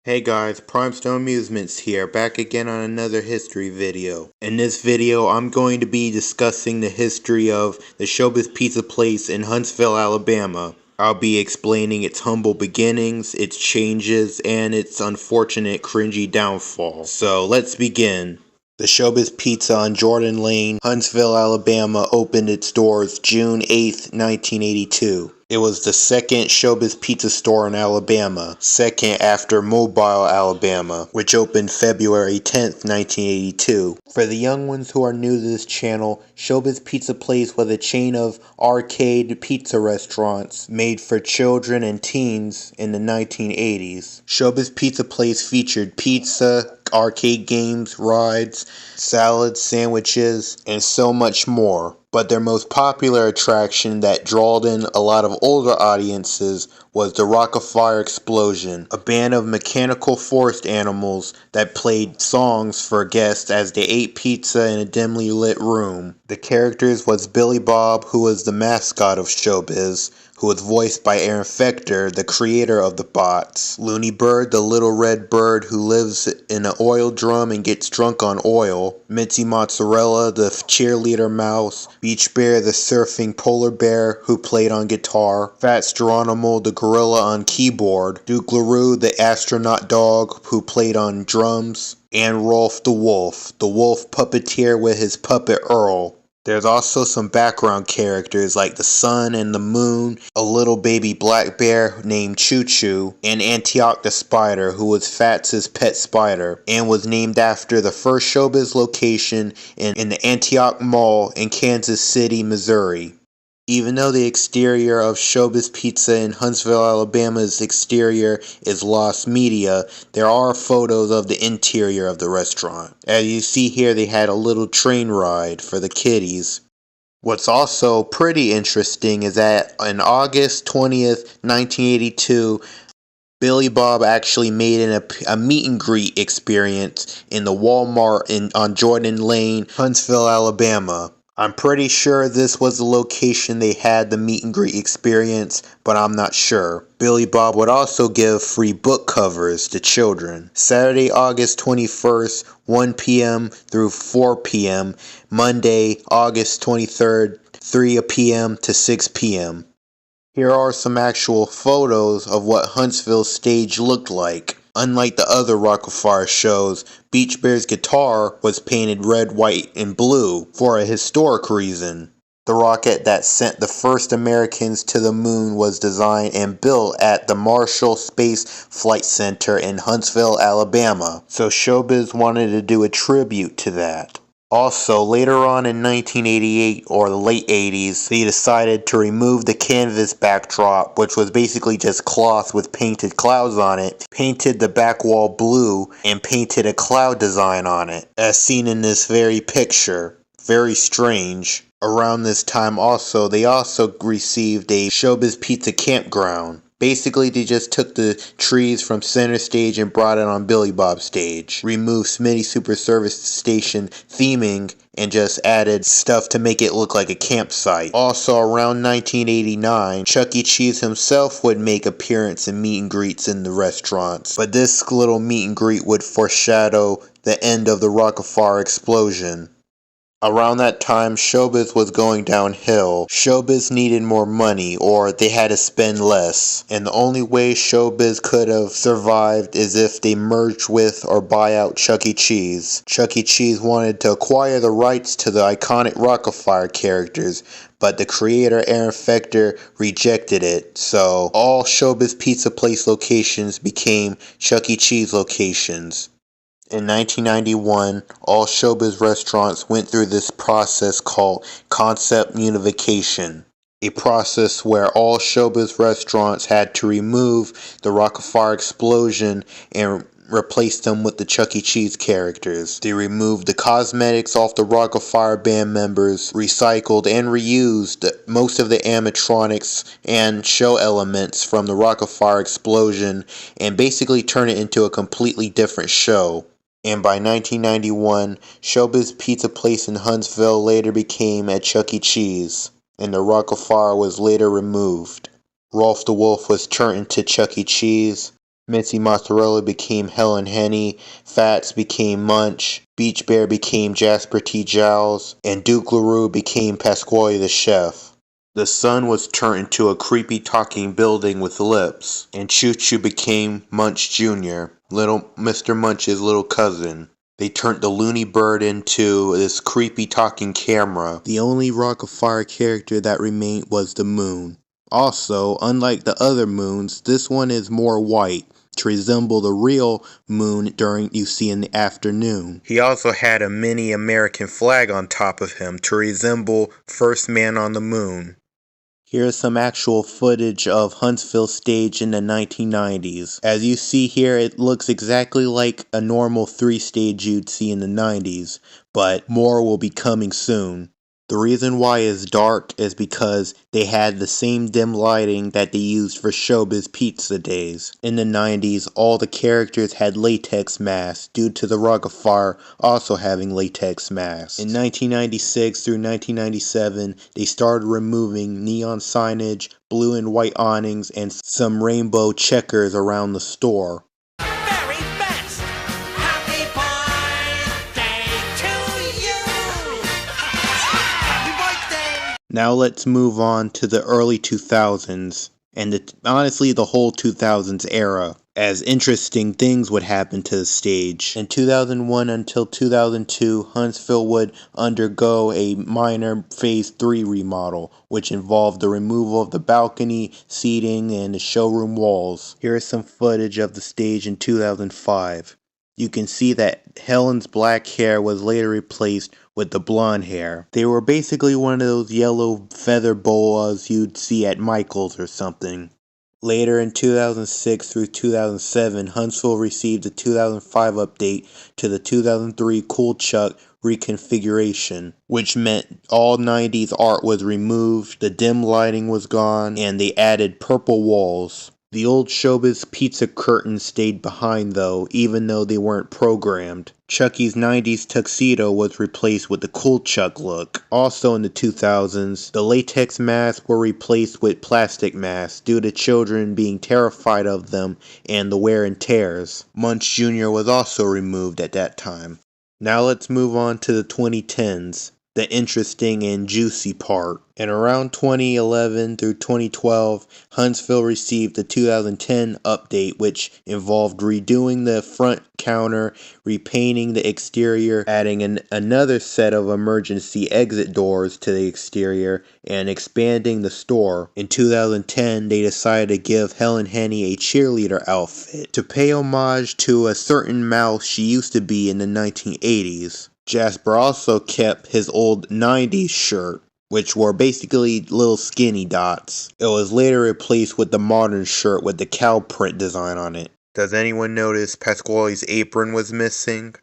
Hey guys, Primestone Amusements here, back again on another history video. In this video, I'm going to be discussing the history of the Showbiz Pizza Place in Huntsville, Alabama. I'll be explaining its humble beginnings, its changes, and its unfortunate cringy downfall. So let's begin. The Showbiz Pizza on Jordan Lane, Huntsville, Alabama opened its doors June 8, 1982. It was the second Showbiz Pizza store in Alabama, second after Mobile, Alabama, which opened February 10th, 1982. For the young ones who are new to this channel, Showbiz Pizza Place was a chain of arcade pizza restaurants made for children and teens in the 1980s. Showbiz Pizza Place featured pizza, arcade games, rides, salads, sandwiches, and so much more. But their most popular attraction that drawed in a lot of older audiences was the Rock-afire Explosion, a band of mechanical forest animals that played songs for guests as they ate pizza in a dimly lit room. The characters was Billy Bob, who was the mascot of Showbiz, who was voiced by Aaron Fechter, the creator of the bots. Looney Bird, the little red bird who lives in an oil drum and gets drunk on oil. Minty Mozzarella, the cheerleader mouse. Beach Bear, the surfing polar bear who played on guitar. Fats Geronimo, the gorilla on keyboard. Duke LaRue, the astronaut dog who played on drums. And Rolf the wolf puppeteer with his puppet Earl. There's also some background characters like the sun and the moon, a little baby black bear named Choo Choo, and Antioch the spider, who was Fats' pet spider, and was named after the first Showbiz location in the Antioch Mall in Kansas City, Missouri. Even though the exterior of Showbiz Pizza in Huntsville, Alabama's exterior is lost media, there are photos of the interior of the restaurant. As you see here, they had a little train ride for the kiddies. What's also pretty interesting is that on August 20th, 1982, Billy Bob actually made a meet and greet experience in the Walmart on Jordan Lane, Huntsville, Alabama. I'm pretty sure this was the location they had the meet and greet experience, but I'm not sure. Billy Bob would also give free book covers to children. Saturday, August 21st, 1 p.m. through 4 p.m. Monday, August 23rd, 3 p.m. to 6 p.m. Here are some actual photos of what Huntsville's stage looked like. Unlike the other Rock-afire shows, Beach Bear's guitar was painted red, white, and blue for a historic reason. The rocket that sent the first Americans to the moon was designed and built at the Marshall Space Flight Center in Huntsville, Alabama, so Showbiz wanted to do a tribute to that. Also, later on in 1988 or the late 80s, they decided to remove the canvas backdrop, which was basically just cloth with painted clouds on it, painted the back wall blue, and painted a cloud design on it, as seen in this very picture. Very strange. Around this time also, they also received a Showbiz Pizza campground. Basically, they just took the trees from center stage and brought it on Billy Bob's stage. Removed Smitty Super Service Station theming and just added stuff to make it look like a campsite. Also, around 1989, Chuck E. Cheese himself would make appearance and meet and greets in the restaurants. But this little meet and greet would foreshadow the end of the Rock-afire Explosion. Around that time, Showbiz was going downhill. Showbiz needed more money, or they had to spend less. And the only way Showbiz could have survived is if they merged with or buy out Chuck E. Cheese. Chuck E. Cheese wanted to acquire the rights to the iconic Rock-afire characters, but the creator Aaron Fechter rejected it. So all Showbiz Pizza Place locations became Chuck E. Cheese locations. In 1991, all Showbiz restaurants went through this process called Concept Unification, a process where all Showbiz restaurants had to remove the Rock-afire Explosion and replace them with the Chuck E. Cheese characters. They removed the cosmetics off the Rock-afire band members, recycled and reused most of the animatronics and show elements from the Rock-afire Explosion, and basically turned it into a completely different show. And by 1991, Showbiz Pizza Place in Huntsville later became a Chuck E. Cheese, and the Rock-afire was later removed. Rolf the Wolf was turned into Chuck E. Cheese. Mincy Mozzarella became Helen Henny, Fats became Munch, Beach Bear became Jasper T. Giles, and Duke LaRue became Pasquale the Chef. The sun was turned into a creepy talking building with lips, and Choo Choo became Munch Jr., little Mr. Munch's little cousin. They turned the loony bird into this creepy talking camera. The only Rock of Fire character that remained was the moon. Also, unlike the other moons, this one is more white, to resemble the real moon you see in the afternoon. He also had a mini American flag on top of him to resemble First Man on the Moon. Here's some actual footage of Huntsville stage in the 1990s. As you see here, it looks exactly like a normal 3-stage you'd see in the 90s, but more will be coming soon. The reason why it's dark is because they had the same dim lighting that they used for Showbiz Pizza days. In the 90s, all the characters had latex masks due to the Rock of Fire also having latex masks. In 1996 through 1997, they started removing neon signage, blue and white awnings, and some rainbow checkers around the store. Now let's move on to the early 2000s, and honestly the whole 2000s era, as interesting things would happen to the stage. In 2001 until 2002, Huntsville would undergo a minor Phase 3 remodel, which involved the removal of the balcony, seating, and the showroom walls. Here is some footage of the stage in 2005. You can see that Helen's black hair was later replaced with the blonde hair. They were basically one of those yellow feather boas you'd see at Michael's or something. Later in 2006 through 2007, Huntsville received a 2005 update to the 2003 Cool Chuck reconfiguration, which meant all 90s art was removed, the dim lighting was gone, and they added purple walls. The old Showbiz pizza curtains stayed behind though, even though they weren't programmed. Chucky's 90s tuxedo was replaced with the Cool Chuck look. Also in the 2000s, the latex masks were replaced with plastic masks due to children being terrified of them and the wear and tears. Munch Jr. was also removed at that time. Now let's move on to the 2010s. The interesting and juicy part. In around 2011 through 2012, Huntsville received the 2010 update, which involved redoing the front counter, repainting the exterior, adding another set of emergency exit doors to the exterior, and expanding the store. In 2010, they decided to give Helen Henny a cheerleader outfit to pay homage to a certain mouse she used to be in the 1980s. Jasper also kept his old 90s shirt, which were basically little skinny dots. It was later replaced with the modern shirt with the cow print design on it. Does anyone notice Pasquale's apron was missing?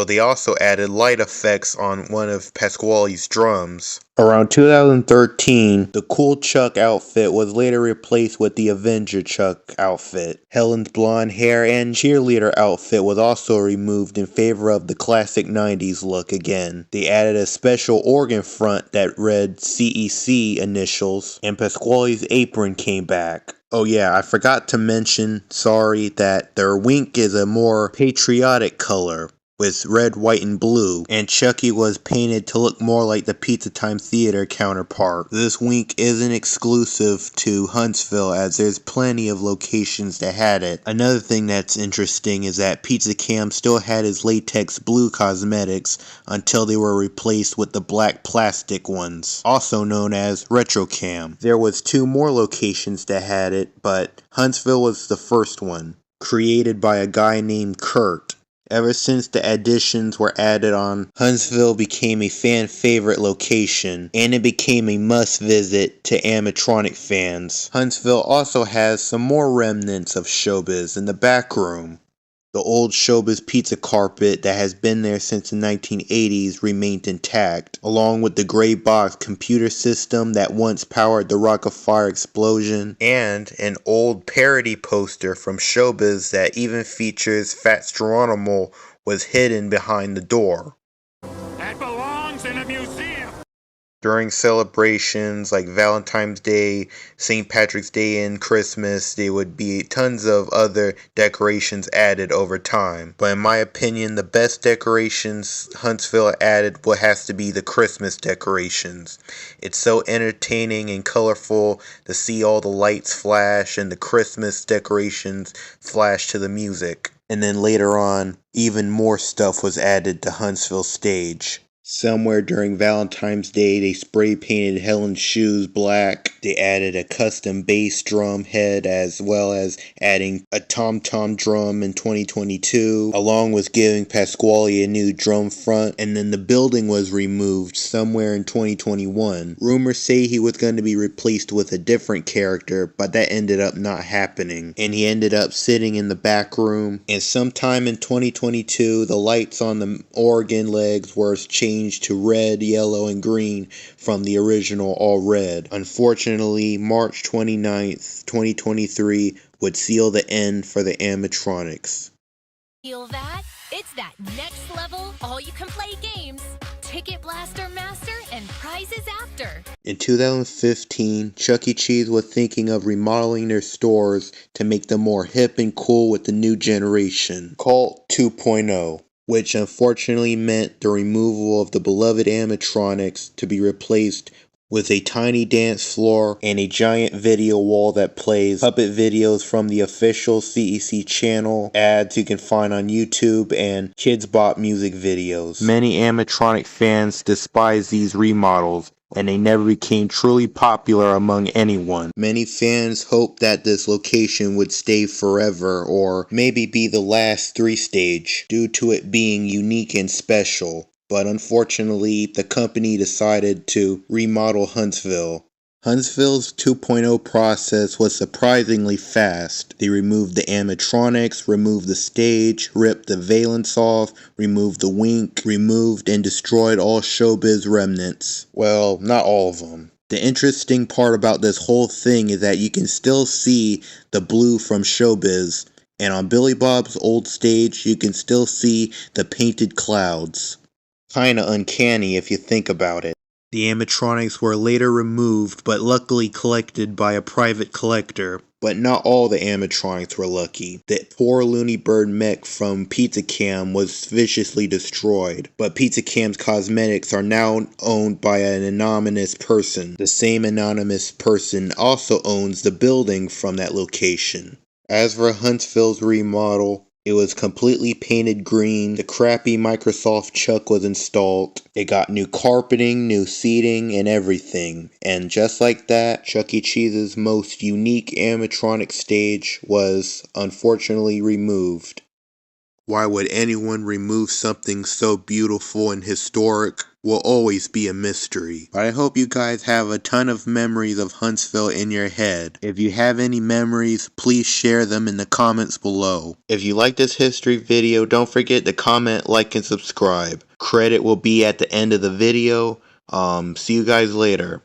They also added light effects on one of Pasquale's drums. Around 2013, the Cool Chuck outfit was later replaced with the Avenger Chuck outfit. Helen's blonde hair and cheerleader outfit was also removed in favor of the classic 90s look again. They added a special organ front that read CEC initials, and Pasquale's apron came back. Oh yeah, I forgot to mention, that their wink is a more patriotic color, with red, white, and blue, and Chucky was painted to look more like the Pizza Time Theater counterpart. This wink isn't exclusive to Huntsville, as there's plenty of locations that had it. Another thing that's interesting is that Pizza Cam still had his latex blue cosmetics until they were replaced with the black plastic ones, also known as Retro Cam. There was 2 more locations that had it, but Huntsville was the first one, created by a guy named Kurt. Ever since the additions were added on, Huntsville became a fan favorite location, and it became a must visit to animatronic fans. Huntsville also has some more remnants of Showbiz in the back room. The old Showbiz pizza carpet that has been there since the 1980s remained intact, along with the gray box computer system that once powered the Rock of Fire explosion, and an old parody poster from Showbiz that even features Fats Geronimo was hidden behind the door. That belongs in a museum. During celebrations like Valentine's Day, St. Patrick's Day, and Christmas, there would be tons of other decorations added over time. But in my opinion, the best decorations Huntsville added has to be the Christmas decorations. It's so entertaining and colorful to see all the lights flash and the Christmas decorations flash to the music. And then later on, even more stuff was added to Huntsville stage. Somewhere during Valentine's Day, they spray painted Helen's shoes black. They added a custom bass drum head as well as adding a tom-tom drum in 2022, along with giving Pasquale a new drum front. And then the building was removed somewhere in 2021. Rumors say he was going to be replaced with a different character, but that ended up not happening. And he ended up sitting in the back room. And sometime in 2022, the lights on the organ legs were changed to red, yellow, and green from the original all red. Unfortunately, March 29th, 2023 would seal the end for the animatronics. Feel that? It's that next level, all you can play games, Ticket Blaster Master, and prizes after. In 2015, Chuck E. Cheese was thinking of remodeling their stores to make them more hip and cool with the new generation, Cult 2.0. Which unfortunately meant the removal of the beloved animatronics to be replaced with a tiny dance floor and a giant video wall that plays puppet videos from the official CEC channel, ads you can find on YouTube, and Kids Bop music videos. Many animatronic fans despise these remodels, and they never became truly popular among anyone. Many fans hoped that this location would stay forever, or maybe be the last 3-stage, due to it being unique and special. But unfortunately, the company decided to remodel Huntsville. Huntsville's 2.0 process was surprisingly fast. They removed the animatronics, removed the stage, ripped the valance off, removed the wink, removed and destroyed all Showbiz remnants. Well, not all of them. The interesting part about this whole thing is that you can still see the blue from Showbiz, and on Billy Bob's old stage, you can still see the painted clouds. Kinda uncanny if you think about it. The animatronics were later removed, but luckily collected by a private collector. But not all the animatronics were lucky. The poor Looney Bird mech from Pizza Cam was viciously destroyed. But Pizza Cam's cosmetics are now owned by an anonymous person. The same anonymous person also owns the building from that location. As for Huntsville's remodel, it was completely painted green. The crappy Microsoft Chuck was installed. It got new carpeting, new seating, and everything. And just like that, Chuck E. Cheese's most unique animatronic stage was unfortunately removed. Why would anyone remove something so beautiful and historic? Will always be a mystery. But I hope you guys have a ton of memories of Huntsville in your head. If you have any memories, please share them in the comments below. If you like this history video, don't forget to comment, like, and subscribe. Credit will be at the end of the video. See you guys later.